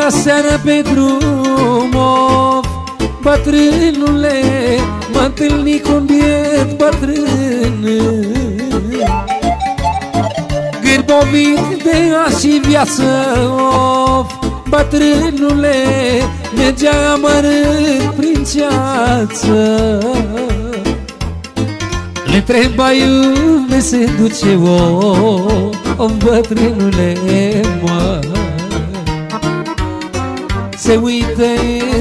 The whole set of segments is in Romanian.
la seară pe drum, of, bătrânule, mă întâlni cu un biet bătrân, gârbovit de azi și viață, of, bătrânule, mergea amărât prin ceață. Le întreba unde se duce, of, bătrânule, mă. Se uită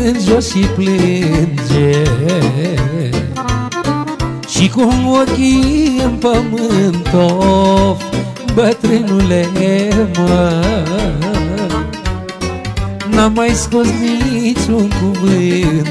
în jos și plânge, și cu ochii în pământ, of, bătrânule, mă. N-am mai scos niciun cuvânt.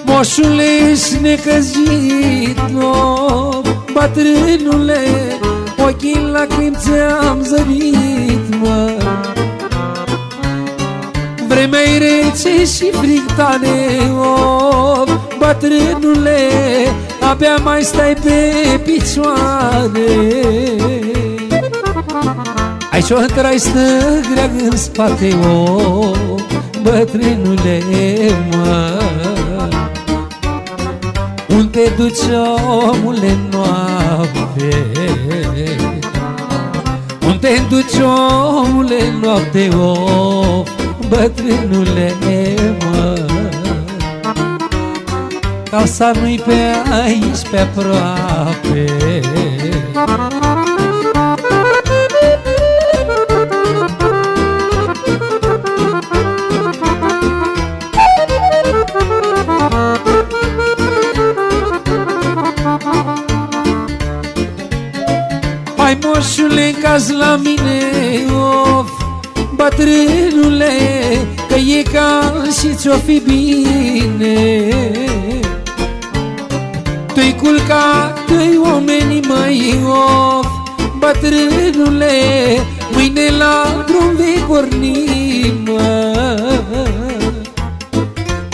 Moșule-și necăjit, of, bătrânule, ochii în lacrimi ți-am zărit, mă. Vremea-i rece și frig tare, of, bătrânule, abia mai stai pe picioare. Ai și-o traistă grea în spate, of, bătrânule, mă. Unde duci, omule, noapte? Unde duci, omule, noapte, of, bătrânule, mă. Casa nu-i pe aici, pe aproape. Hai, moșule, caz la mine, of, bătrânule, că e cald și ți-o fi bine. Tu-i culcat, tu-i omenii, măi, of, bătrânule, mâine la drum vei porni, mă.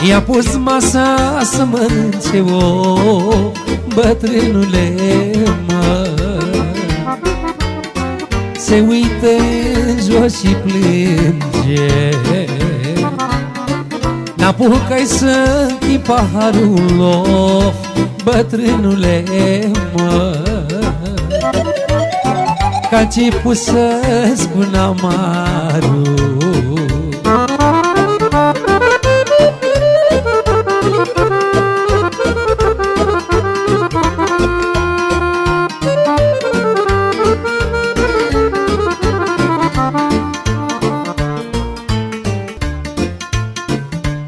I-a pus masa să mănânce, of, bătrânule, mă. Se uită în jos și plânge, n-apucai să închid paharul, of, bătrânule, mă. Că-a început să-ți spun amarul.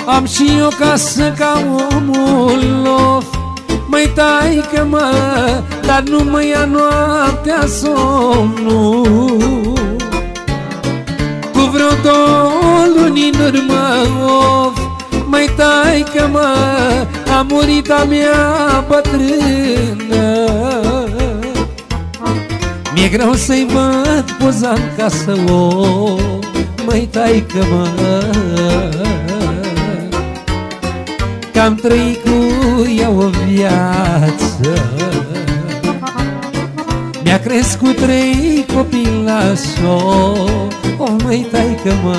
Am și o casă ca omul, of, măi, taică-mă, dar nu mă ia noaptea somnul. Cu vreo 2 luni în urmă, of, măi, taică-mă, a murit a mea bătrână. Mi-e greu să-i văd poza în casă, of, măi, taică-mă, că-am trăit cu ea o viață. Mi-a crescut 3 copilași, o, măi, taică-mă.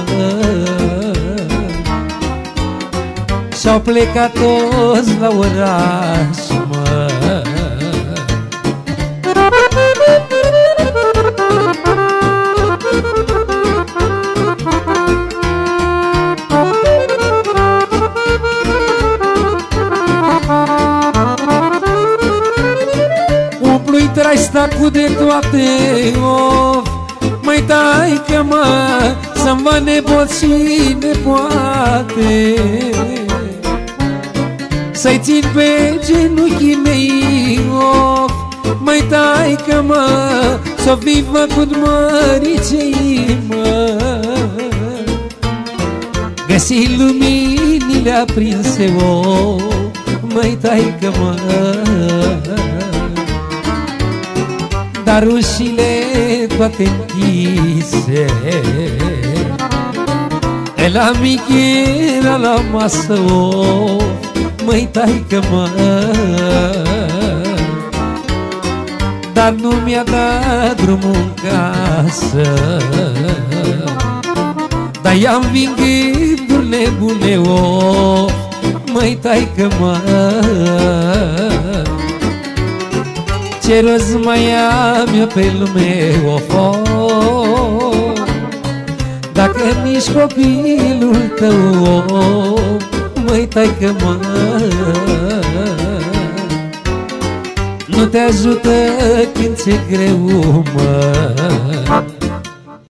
Și-au plecat toți la oraș, mă. Umplu-i traista cu de toate, of, măi, taică-mă, să-mi va nepoți și nepoate. Să-i țin pe genunchii mei, of, măi, taică-mă, s-o fi făcut măricei, mă. Găsi luminile aprinse, of, măi, taică-mă, dar ușile toate închise. La mic era la masă, of, măi taică-mă, dar nu mi-a dat drumul în casă. Dar i-am vin gânduri nebune, of, măi taică-mă, ce rost mai am eu pe lume, of, of, dacă nici copilul tău, of, măi taică-mă, nu te ajută când ți-e greu, mă.